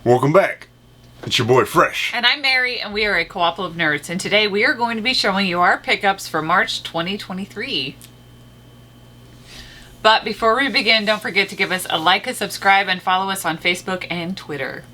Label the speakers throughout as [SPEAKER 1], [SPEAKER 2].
[SPEAKER 1] Welcome back. It's your boy Fresh.
[SPEAKER 2] And I'm Mary, and we are a Co-ople of Nerds. And today we are going to be showing you our pickups for March 2023. But before we begin, don't forget to give us a like, a subscribe, and follow us on Facebook and Twitter.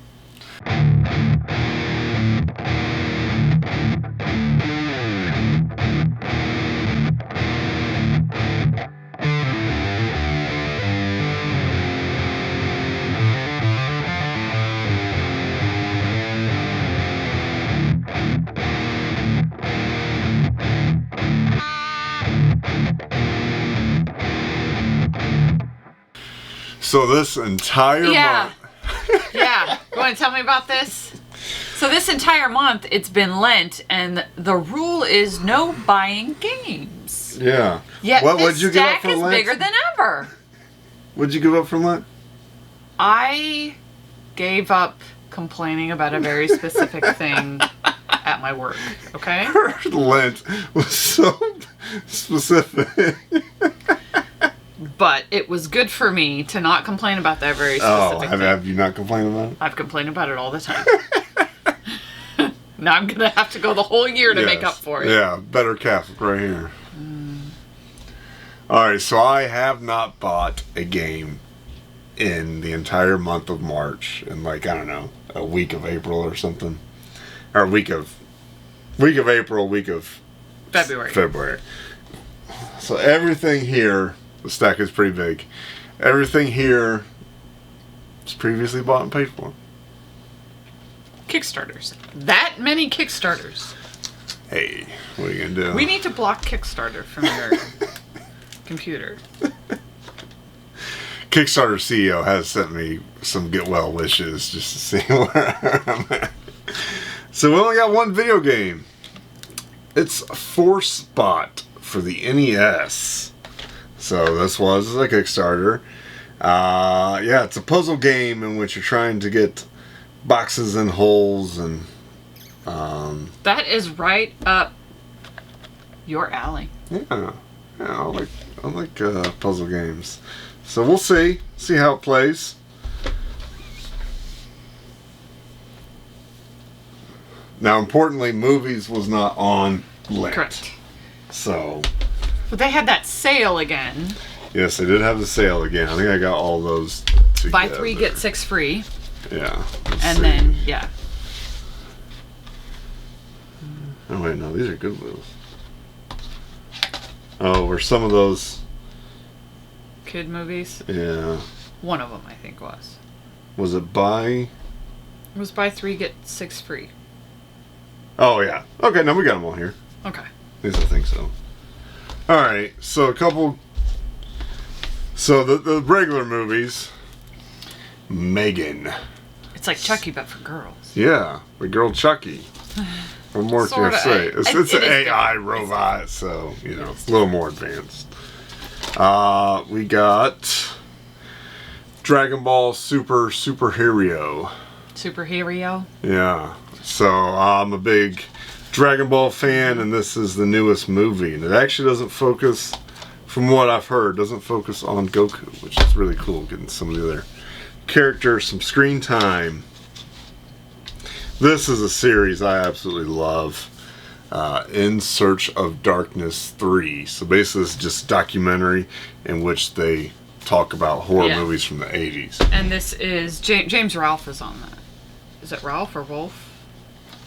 [SPEAKER 1] So this entire month...
[SPEAKER 2] Yeah. You want to tell me about this? So this entire month, it's been Lent, and the rule is no buying games.
[SPEAKER 1] Yeah.
[SPEAKER 2] Yet
[SPEAKER 1] what'd
[SPEAKER 2] this
[SPEAKER 1] you give up
[SPEAKER 2] stack
[SPEAKER 1] for
[SPEAKER 2] is
[SPEAKER 1] Lent?
[SPEAKER 2] bigger than ever.
[SPEAKER 1] What'd you give up for Lent?
[SPEAKER 2] I gave up complaining about a very specific thing at my work, okay?
[SPEAKER 1] Lent was so specific.
[SPEAKER 2] But it was good for me to not complain about that very specific thing.
[SPEAKER 1] Have you not complained about it?
[SPEAKER 2] I've complained about it all the time. Now I'm going to have to go the whole year to make up for it.
[SPEAKER 1] Yeah, better Catholic right here. Alright, so I have not bought a game in the entire month of March. In like, I don't know, a week of April or something. Or a week of April, week of February. So everything here... The stack is pretty big. Everything here is previously bought and paid for.
[SPEAKER 2] Kickstarters. That many Kickstarters.
[SPEAKER 1] Hey, what are you going to do?
[SPEAKER 2] We need to block Kickstarter from your computer.
[SPEAKER 1] Kickstarter CEO has sent me some get well wishes just to see where I'm at. So we only got one video game. It's Force Spot for the NES. So this was a Kickstarter. Yeah, it's a puzzle game in which you're trying to get boxes and holes and...
[SPEAKER 2] That is right up your alley.
[SPEAKER 1] Yeah, I like puzzle games. So we'll see how it plays. Now, importantly, movies was not on Lent.
[SPEAKER 2] Correct.
[SPEAKER 1] So...
[SPEAKER 2] But they had that sale again.
[SPEAKER 1] Yes, they did have the sale again. I think I got all those together.
[SPEAKER 2] Buy 3, get 6 free.
[SPEAKER 1] Yeah.
[SPEAKER 2] Then, yeah.
[SPEAKER 1] Oh, wait, no, these are good moves. Oh, were some of those...
[SPEAKER 2] Kid movies?
[SPEAKER 1] Yeah.
[SPEAKER 2] One of them, I think, was.
[SPEAKER 1] Was it buy...
[SPEAKER 2] It was buy 3, get 6 free.
[SPEAKER 1] Oh, yeah. Okay, now we got them all here.
[SPEAKER 2] Okay.
[SPEAKER 1] At least I think so. Alright, so a couple... So the regular movies... Megan.
[SPEAKER 2] It's like Chucky, but for girls.
[SPEAKER 1] Yeah, the girl Chucky. What more can I say? It's an AI
[SPEAKER 2] different.
[SPEAKER 1] robot, so, you know, a little more advanced. We got... Dragon Ball Superhero.
[SPEAKER 2] Superhero?
[SPEAKER 1] Yeah. So, I'm a big... Dragon Ball fan, and this is the newest movie, and it actually doesn't focus, from what I've heard, doesn't focus on Goku, which is really cool, getting some of the other characters some screen time. This is a series I absolutely love, In Search of Darkness 3. So basically it's just a documentary in which they talk about horror movies from the 80s.
[SPEAKER 2] And this is James Rolfe is on that. Is it Ralph or Wolf?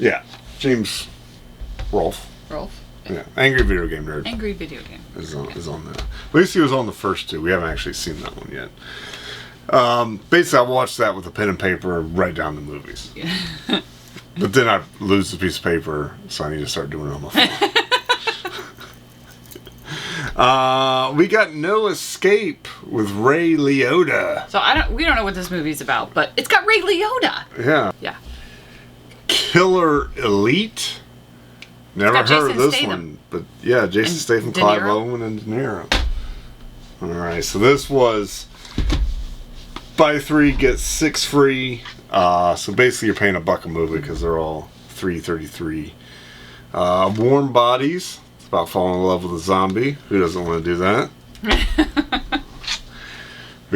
[SPEAKER 1] Yeah, James Rolfe. Yeah, Angry Video Game Nerd.
[SPEAKER 2] Angry Video Game
[SPEAKER 1] is on that. At least he was on the first two. We haven't actually seen that one yet. Basically, I watched that with a pen and paper and write down the movies.
[SPEAKER 2] Yeah.
[SPEAKER 1] But then I lose the piece of paper, so I need to start doing it on my phone. We got No Escape with Ray Liotta.
[SPEAKER 2] So we don't know what this movie's about, but it's got Ray Liotta.
[SPEAKER 1] Yeah.
[SPEAKER 2] Yeah.
[SPEAKER 1] Killer Elite. Never heard of this
[SPEAKER 2] Statham.
[SPEAKER 1] one, but yeah, Jason Statham, Clive Owen, and De Niro. All right, so this was buy 3 get 6 free. So basically, you're paying $1 a movie because they're all $3.33. Warm Bodies. It's about falling in love with a zombie. Who doesn't want to do that?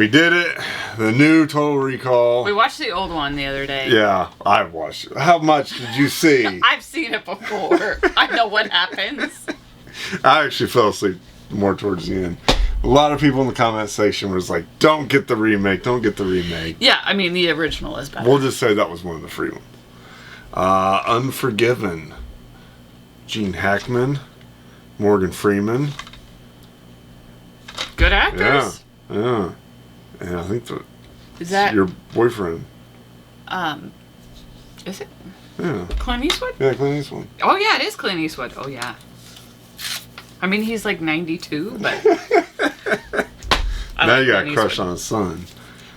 [SPEAKER 1] We did it. The new Total Recall.
[SPEAKER 2] We watched the old one the other day.
[SPEAKER 1] Yeah, I watched it. How much did you see?
[SPEAKER 2] I've seen it before. I know what happens.
[SPEAKER 1] I actually fell asleep more towards the end. A lot of people in the comment section was like, don't get the remake, don't get the remake.
[SPEAKER 2] Yeah, I mean, the original is better.
[SPEAKER 1] We'll just say that was one of the free ones. Unforgiven. Gene Hackman. Morgan Freeman.
[SPEAKER 2] Good actors.
[SPEAKER 1] Yeah. And I think
[SPEAKER 2] Is that
[SPEAKER 1] your boyfriend.
[SPEAKER 2] Is it
[SPEAKER 1] Yeah.
[SPEAKER 2] Clint Eastwood?
[SPEAKER 1] Yeah, Clint Eastwood.
[SPEAKER 2] Oh yeah, it is Clint Eastwood. Oh yeah. I mean, he's like 92, but
[SPEAKER 1] Now you got a crush on his son.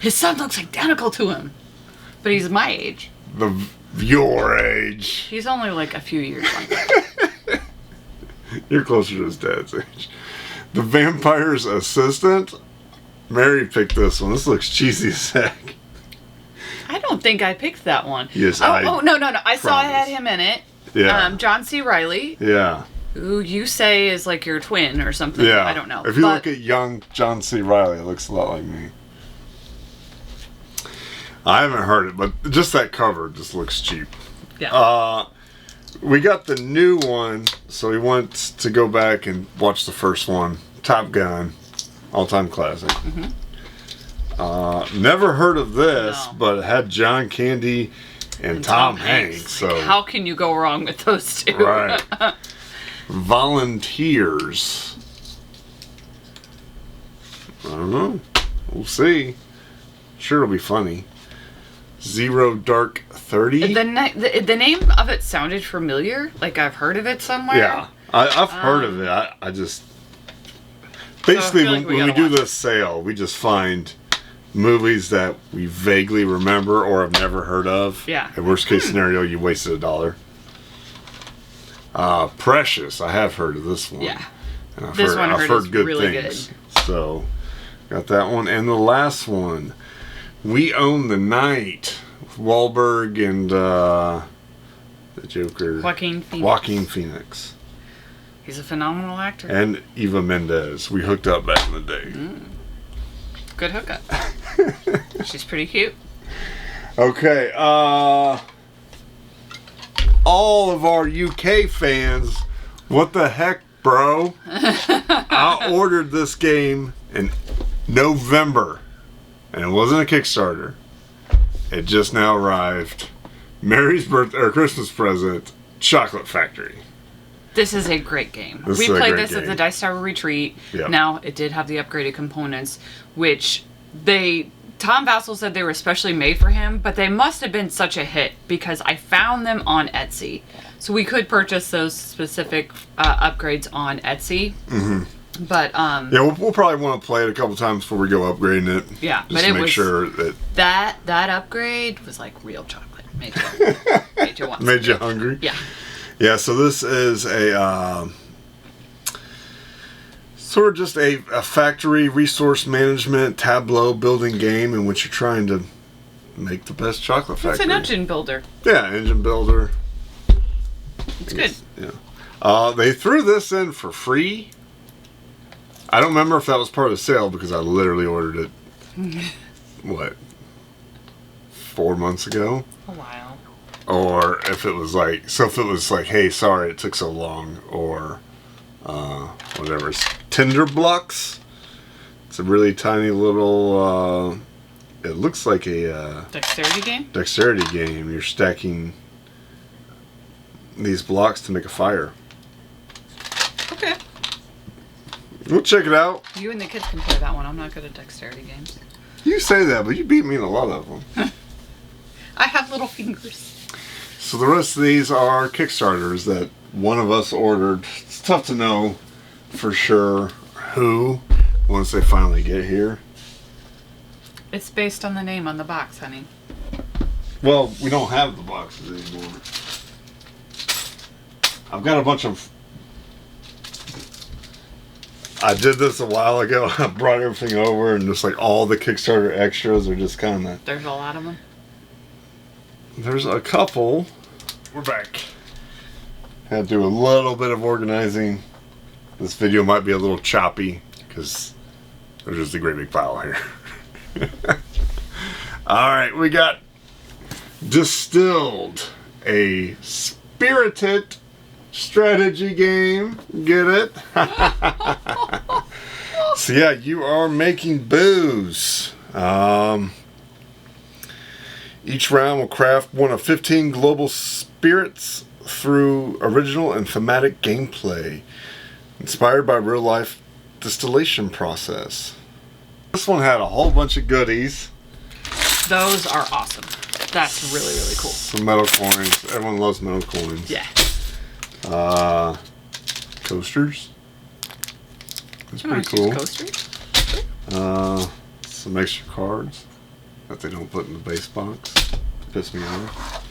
[SPEAKER 2] His son looks identical to him, but he's my age.
[SPEAKER 1] Your age.
[SPEAKER 2] He's only like a few years younger.
[SPEAKER 1] You're closer to his dad's age. The Vampire's Assistant. Mary picked this one. This looks cheesy as heck.
[SPEAKER 2] I don't think I picked that one.
[SPEAKER 1] Yes,
[SPEAKER 2] no. I saw it had
[SPEAKER 1] promise.
[SPEAKER 2] him in it.
[SPEAKER 1] Yeah.
[SPEAKER 2] John C. Reilly,
[SPEAKER 1] Yeah.
[SPEAKER 2] who you say is like your twin or something.
[SPEAKER 1] Yeah.
[SPEAKER 2] I don't know.
[SPEAKER 1] If you look at young John C. Reilly, it looks a lot like me. I haven't heard it, but just that cover just looks cheap.
[SPEAKER 2] Yeah.
[SPEAKER 1] We got the new one, so we want to go back and watch the first one. Top Gun, all-time classic. Never heard of this,
[SPEAKER 2] No.
[SPEAKER 1] but it had John Candy and Tom Hanks. So
[SPEAKER 2] how can you go wrong with those two?
[SPEAKER 1] right. Volunteers. I don't know. We'll see. Sure, it'll be funny. Zero Dark 30.
[SPEAKER 2] The name of it sounded familiar. Like I've heard of it somewhere.
[SPEAKER 1] Yeah, I've heard of it. I just basically
[SPEAKER 2] feel like we
[SPEAKER 1] when we
[SPEAKER 2] gotta
[SPEAKER 1] do
[SPEAKER 2] watch
[SPEAKER 1] this sale, we just find movies that we vaguely remember or have never heard of.
[SPEAKER 2] Yeah.
[SPEAKER 1] In worst case scenario, you wasted $1. Precious. I have heard of this one.
[SPEAKER 2] Yeah.
[SPEAKER 1] And I've
[SPEAKER 2] This one I
[SPEAKER 1] I've
[SPEAKER 2] heard
[SPEAKER 1] heard
[SPEAKER 2] is
[SPEAKER 1] good
[SPEAKER 2] really
[SPEAKER 1] things. So got that one, and the last one, We Own the Night. Wahlberg and the Joker. Joaquin Phoenix.
[SPEAKER 2] He's a phenomenal actor.
[SPEAKER 1] And Eva Mendes. We hooked up back in the day.
[SPEAKER 2] Good hookup. She's pretty cute.
[SPEAKER 1] Okay, all of our UK fans, what the heck, bro? I ordered this game in November, and it wasn't a Kickstarter. It just now arrived. Mary's birthday or Christmas present, Chocolate Factory.
[SPEAKER 2] This is a great game.
[SPEAKER 1] This
[SPEAKER 2] We
[SPEAKER 1] is a
[SPEAKER 2] played
[SPEAKER 1] great
[SPEAKER 2] this at
[SPEAKER 1] game.
[SPEAKER 2] the Dice Tower Retreat.
[SPEAKER 1] Yep.
[SPEAKER 2] Now, it did have the upgraded components, which Tom Vassell said they were especially made for him, but they must have been such a hit because I found them on Etsy. So we could purchase those specific upgrades on Etsy. But
[SPEAKER 1] Yeah, we'll probably want to play it a couple times before we go upgrading it.
[SPEAKER 2] Yeah,
[SPEAKER 1] just
[SPEAKER 2] but
[SPEAKER 1] to
[SPEAKER 2] it
[SPEAKER 1] make
[SPEAKER 2] was
[SPEAKER 1] sure that
[SPEAKER 2] that upgrade was like real chocolate. Made you want
[SPEAKER 1] made
[SPEAKER 2] some.
[SPEAKER 1] you hungry.
[SPEAKER 2] Yeah.
[SPEAKER 1] Yeah, so this is a sort of just a factory resource management tableau building game in which you're trying to make the best chocolate factory.
[SPEAKER 2] It's an engine builder.
[SPEAKER 1] Yeah, engine builder.
[SPEAKER 2] It's good.
[SPEAKER 1] Yeah. They threw this in for free. I don't remember if that was part of the sale because I literally ordered it, what, 4 months ago?
[SPEAKER 2] A while.
[SPEAKER 1] Or if it was like, hey, sorry it took so long, or whatever. It's Tinder Blocks. It's a really tiny little, it looks like a
[SPEAKER 2] Dexterity game?
[SPEAKER 1] dexterity game. You're stacking these blocks to make a fire.
[SPEAKER 2] Okay.
[SPEAKER 1] We'll check it out.
[SPEAKER 2] You and the kids can play that one. I'm not good at dexterity games.
[SPEAKER 1] You say that, but you beat me in a lot of them.
[SPEAKER 2] I have little fingers.
[SPEAKER 1] So the rest of these are Kickstarters that one of us ordered. It's tough to know for sure who once they finally get here.
[SPEAKER 2] It's based on the name on the box, honey.
[SPEAKER 1] Well, we don't have the boxes anymore. I've got a bunch of... I did this a while ago. I brought everything over and just like all the Kickstarter extras are just kind of...
[SPEAKER 2] There's a lot of them.
[SPEAKER 1] There's a couple. We're back. Had to do a little bit of organizing. This video might be a little choppy because there's just a great big pile here. Alright, we got Distilled, a spirited strategy game. Get it? So yeah, you are making booze. Each round will craft one of 15 global spirits through original and thematic gameplay, inspired by real-life distillation process. This one had a whole bunch of goodies.
[SPEAKER 2] Those are awesome. That's really, really cool.
[SPEAKER 1] Some metal coins. Everyone loves metal coins.
[SPEAKER 2] Yeah.
[SPEAKER 1] Coasters. That's
[SPEAKER 2] Can I
[SPEAKER 1] pretty cool.
[SPEAKER 2] Coasters?
[SPEAKER 1] Some extra cards that they don't put in the base box. Piss me off.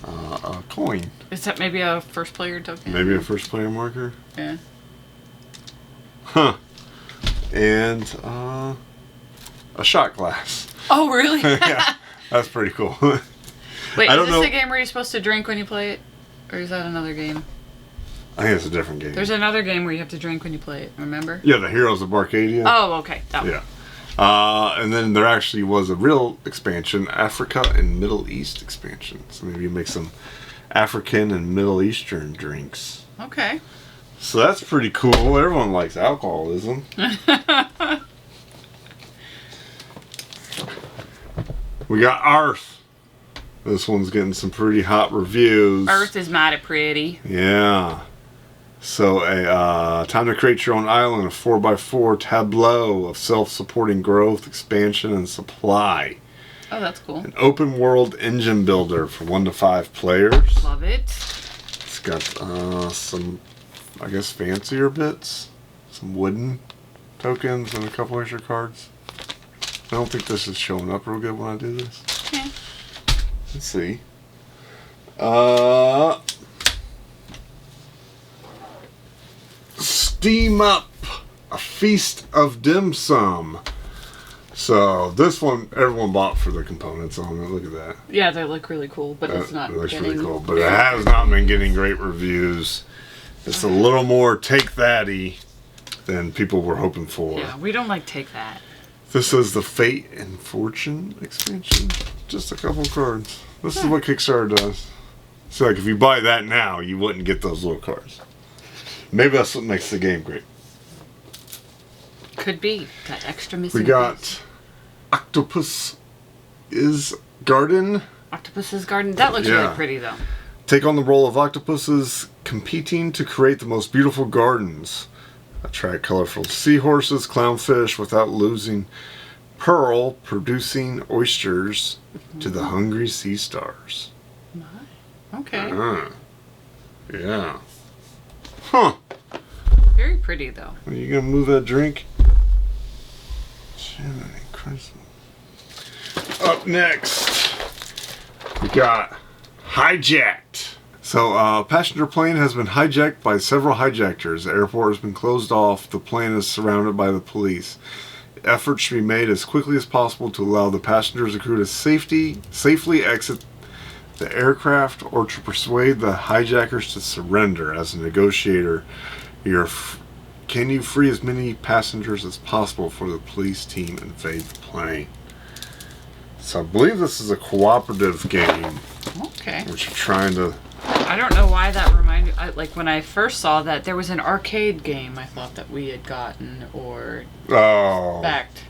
[SPEAKER 1] A coin.
[SPEAKER 2] Is that maybe a first player token?
[SPEAKER 1] Maybe a first player marker.
[SPEAKER 2] Yeah.
[SPEAKER 1] Huh. And a shot glass.
[SPEAKER 2] Oh, really?
[SPEAKER 1] Yeah, that's pretty cool.
[SPEAKER 2] Wait,
[SPEAKER 1] I
[SPEAKER 2] is
[SPEAKER 1] don't
[SPEAKER 2] this
[SPEAKER 1] know.
[SPEAKER 2] the game where you're supposed to drink when you play it? Or is that another game?
[SPEAKER 1] I think it's a different game.
[SPEAKER 2] There's another game where you have to drink when you play it, remember?
[SPEAKER 1] Yeah, the Heroes of Arcadia.
[SPEAKER 2] Oh, okay. That one.
[SPEAKER 1] Yeah. And then there actually was a real expansion, Africa and Middle East expansion. So maybe you make some African and Middle Eastern drinks.
[SPEAKER 2] Okay.
[SPEAKER 1] So that's pretty cool. Everyone likes alcoholism. We got Earth. This one's getting some pretty hot reviews.
[SPEAKER 2] Earth is mighty pretty.
[SPEAKER 1] Yeah. So, time to create your own island, a 4x4 tableau of self-supporting growth, expansion, and supply.
[SPEAKER 2] Oh, that's cool.
[SPEAKER 1] An open world engine builder for 1 to 5 players.
[SPEAKER 2] Love it.
[SPEAKER 1] It's got some, I guess, fancier bits. Some wooden tokens and a couple extra cards. I don't think this is showing up real good when I do this.
[SPEAKER 2] Okay.
[SPEAKER 1] Let's see. Steam Up, a feast of dim sum. So this one, everyone bought for the components on it. Look at that.
[SPEAKER 2] Yeah, they look really cool, but it's not.
[SPEAKER 1] It looks
[SPEAKER 2] getting
[SPEAKER 1] really cool, but it has not been getting great reviews. It's a little more take that-y than people were hoping for.
[SPEAKER 2] Yeah, we don't like take that.
[SPEAKER 1] This is the Fate and Fortune expansion. Just a couple cards. This is what Kickstarter does. So like if you buy that now, you wouldn't get those little cards. Maybe that's what makes the game great.
[SPEAKER 2] Could be that extra missing.
[SPEAKER 1] We got
[SPEAKER 2] piece.
[SPEAKER 1] Octopus is Garden.
[SPEAKER 2] Octopus's Garden. That looks
[SPEAKER 1] Yeah.
[SPEAKER 2] really pretty though.
[SPEAKER 1] Take on the role of octopuses competing to create the most beautiful gardens. Attract colorful seahorses, clownfish without losing pearl, producing oysters to the hungry sea stars.
[SPEAKER 2] Okay.
[SPEAKER 1] Yeah. Huh.
[SPEAKER 2] Very pretty though.
[SPEAKER 1] Are you gonna move that drink? Jiminy Christmas. Up next, we got Hijacked. So, a passenger plane has been hijacked by several hijackers. The airport has been closed off. The plane is surrounded by the police. Efforts should be made as quickly as possible to allow the passengers and crew to safely exit the aircraft or to persuade the hijackers to surrender. As a negotiator, can you free as many passengers as possible before the police team invade the plane? So I believe this is a cooperative game,
[SPEAKER 2] Okay.
[SPEAKER 1] which you're trying to...
[SPEAKER 2] I don't know why that reminded. Like when I first saw that, there was an arcade game I thought that we had gotten or
[SPEAKER 1] Oh.
[SPEAKER 2] backed.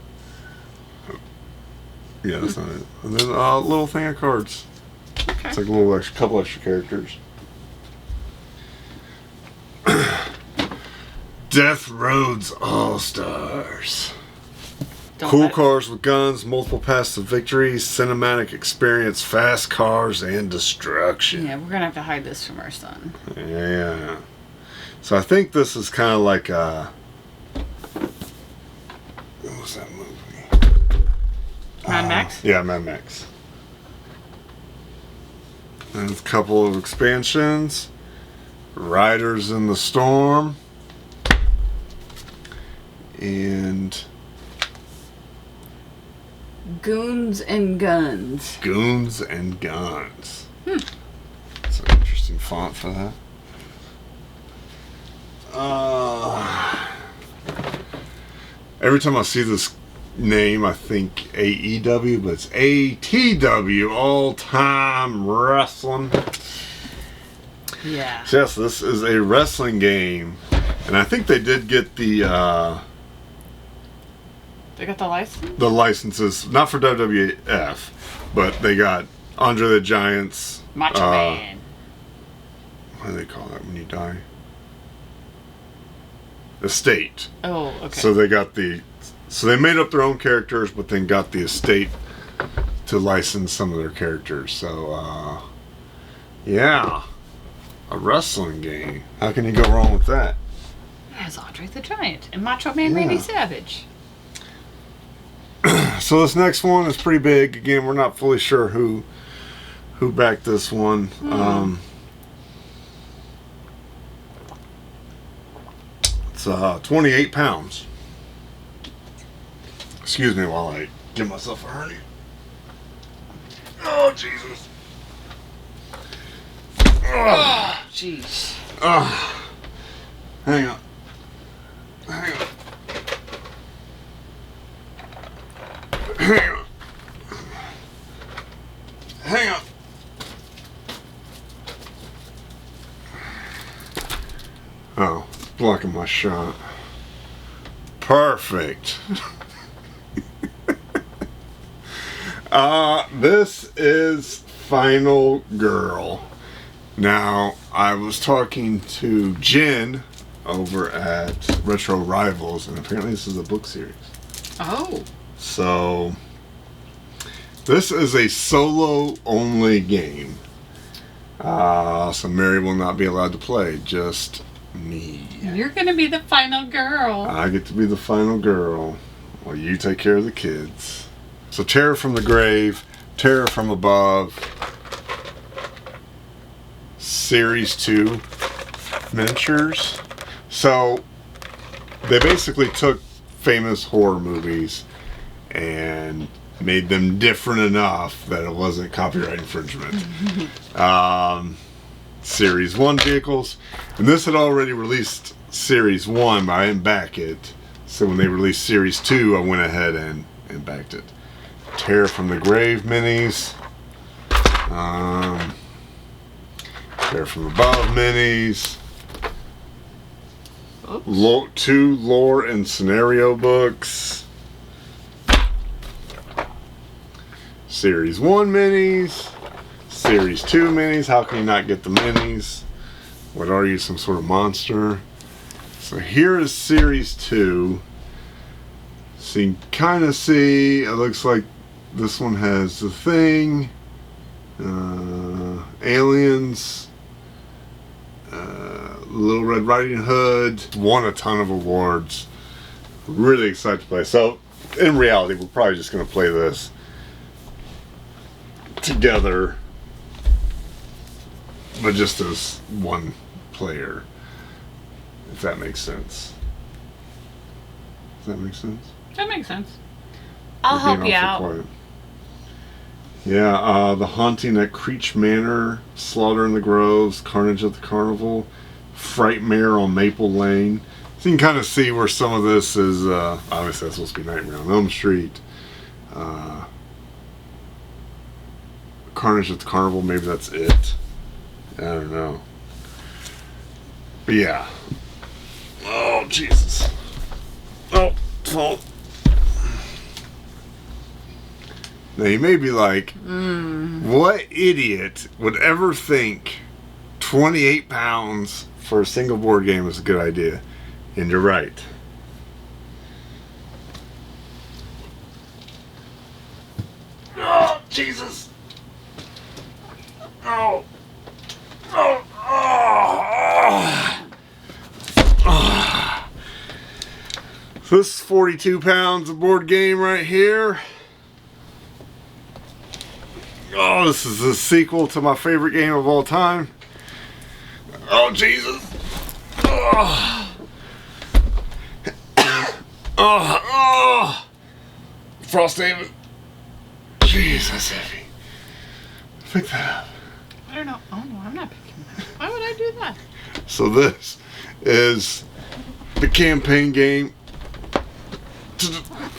[SPEAKER 1] Yeah, that's not it. And then a little thing of cards.
[SPEAKER 2] Okay.
[SPEAKER 1] It's like a little extra, couple extra characters. Death Roads All-Stars.
[SPEAKER 2] Don't
[SPEAKER 1] Cool
[SPEAKER 2] let-
[SPEAKER 1] cars with guns, multiple paths to victory, cinematic experience, fast cars, and destruction.
[SPEAKER 2] Yeah, we're gonna have to hide this from our son.
[SPEAKER 1] Yeah. So I think this is kind of like what was that movie?
[SPEAKER 2] Mad Max?
[SPEAKER 1] Yeah, Mad Max. And a couple of expansions. Riders in the Storm. And
[SPEAKER 2] Goons and Guns.
[SPEAKER 1] Goons and Guns. That's an interesting font for that. Every time I see this name, I think AEW, but it's ATW, All Time Wrestling.
[SPEAKER 2] Yeah.
[SPEAKER 1] So yes, this is a wrestling game, and I think they did get
[SPEAKER 2] They got the license?
[SPEAKER 1] the licenses, not for WWF, but they got Andre the Giant's
[SPEAKER 2] Macho Man.
[SPEAKER 1] what do they call that when you die? Estate.
[SPEAKER 2] Oh, okay.
[SPEAKER 1] So they got so they made up their own characters, but then got the estate to license some of their characters. So, yeah, a wrestling game. How can you go wrong with that?
[SPEAKER 2] It has Andre the Giant and Macho Man
[SPEAKER 1] Yeah.
[SPEAKER 2] Randy Savage.
[SPEAKER 1] So this next one is pretty big. Again, we're not fully sure who backed this one. It's 28 pounds. Excuse me while I give myself a hernia. Oh, Jesus.
[SPEAKER 2] Oh, jeez.
[SPEAKER 1] Hang on. Hang on. Hang on. Hang on. Oh, it's blocking my shot. Perfect. This is Final Girl. Now, I was talking to Jen over at Retro Rivals, and apparently this is a book series.
[SPEAKER 2] Oh.
[SPEAKER 1] So, this is a solo-only game. So Mary will not be allowed to play, just me.
[SPEAKER 2] You're going to be the final girl.
[SPEAKER 1] I get to be the final girl while you take care of the kids. So Terror from the Grave, Terror from Above, Series 2 miniatures. So they basically took famous horror movies and made them different enough that it wasn't copyright infringement. Series 1 vehicles. And this had already released Series 1, but I didn't back it. So when they released Series 2, I went ahead and backed it. Terror from the Grave minis. Terror from Above minis. 2 lore and scenario books. Series 1 minis. Series 2 minis. How can you not get the minis? What are you, some sort of monster? So here is Series 2. So you can kind of see, it looks like this one has the Thing, Aliens, Little Red Riding Hood. Won a ton of awards. Really excited to play. So in reality, we're probably just going to play this together, but just as one player, if that makes sense. Does that make sense?
[SPEAKER 2] That makes sense. I'll help you out.
[SPEAKER 1] Quiet. Yeah, The Haunting at Creech Manor, Slaughter in the Groves, Carnage at the Carnival, Frightmare on Maple Lane. So you can kind of see where some of this is, obviously that's supposed to be Nightmare on Elm Street. Carnage at the Carnival, maybe that's it. I don't know. But yeah. Oh, Jesus. Oh, fault. Now you may be like, what idiot would ever think 28 pounds for a single board game is a good idea? And you're right. Oh, Jesus. Oh. Oh. Oh. Oh. This is 42 pounds of board game right here. Oh, this is the sequel to my favorite game of all time. Oh, Jesus. Oh. Oh. Frosthaven. Jesus, heavy. Pick that up.
[SPEAKER 2] I don't know. Oh, no, I'm not picking that. Why would I do that?
[SPEAKER 1] So this is the campaign game.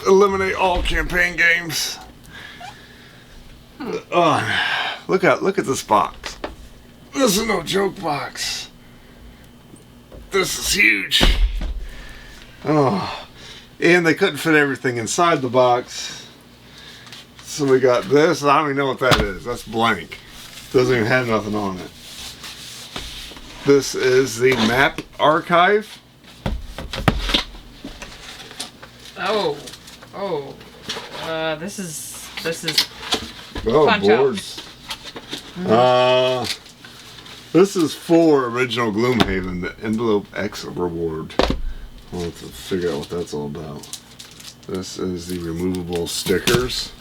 [SPEAKER 1] eliminate all campaign games. Look at this box. This is no joke box. This is huge. Oh, and they couldn't fit everything inside the box, so we got this. I don't even know what that is. That's blank. Doesn't even have nothing on it. This is the map archive.
[SPEAKER 2] This is
[SPEAKER 1] Oh,
[SPEAKER 2] punch
[SPEAKER 1] boards. This is for original Gloomhaven, the Envelope X reward. I'll have to figure out what that's all about. This is the removable stickers.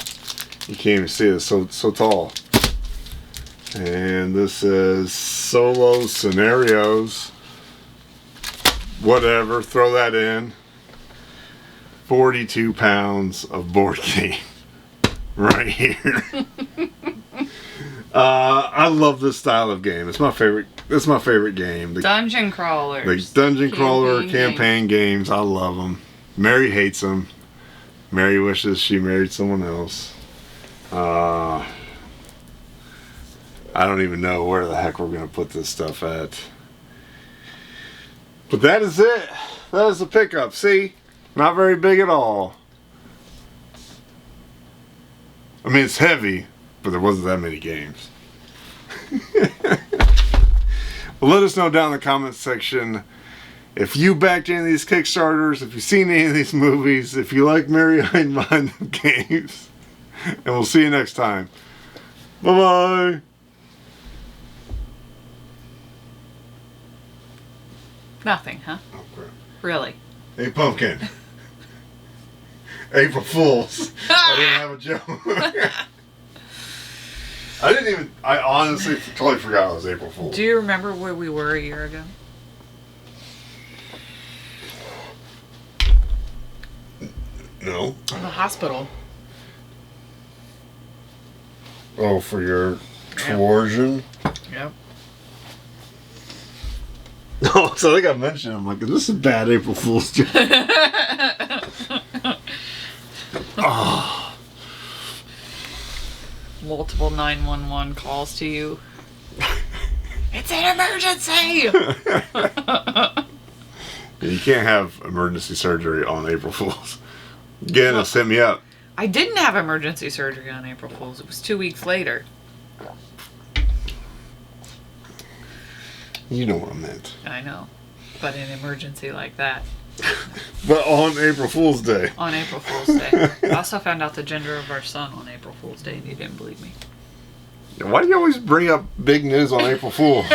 [SPEAKER 1] You can't even see it, it's so tall. And this is solo scenarios. Whatever, throw that in. 42 pounds of board game. Right here. I love this style of game. It's my favorite. It's my favorite game.
[SPEAKER 2] dungeon crawlers.
[SPEAKER 1] The dungeon crawler campaign games. I love them. Mary hates them. Mary wishes she married someone else. I don't even know where the heck we're gonna put this stuff at. But that is it. That is the pickup. See, not very big at all. I mean, it's heavy, but there wasn't that many games. Well, let us know down in the comments section if you backed any of these Kickstarters, if you've seen any of these movies, if you like Mary hiding behind the games. And we'll see you next time. Bye-bye.
[SPEAKER 2] Nothing, huh?
[SPEAKER 1] Oh, crap.
[SPEAKER 2] Really?
[SPEAKER 1] Hey, pumpkin. April Fools. I didn't have a joke. I honestly totally forgot it was April Fools.
[SPEAKER 2] Do you remember where we were a year ago?
[SPEAKER 1] No.
[SPEAKER 2] In the hospital.
[SPEAKER 1] Oh, for your coercion?
[SPEAKER 2] Yep.
[SPEAKER 1] No, so I think I mentioned, I'm like, is this a bad April Fool's joke? Oh.
[SPEAKER 2] Multiple 911 calls to you. It's an emergency!
[SPEAKER 1] You can't have emergency surgery on April Fool's. Again, it'll set me up.
[SPEAKER 2] I didn't have emergency surgery on April Fool's. It was 2 weeks later.
[SPEAKER 1] You know what I meant.
[SPEAKER 2] I know. But an emergency like that.
[SPEAKER 1] But on April Fool's Day.
[SPEAKER 2] On April Fool's Day. I also found out the gender of our son on April Fool's Day and he didn't believe me.
[SPEAKER 1] Why do you always bring up big news on April Fool's?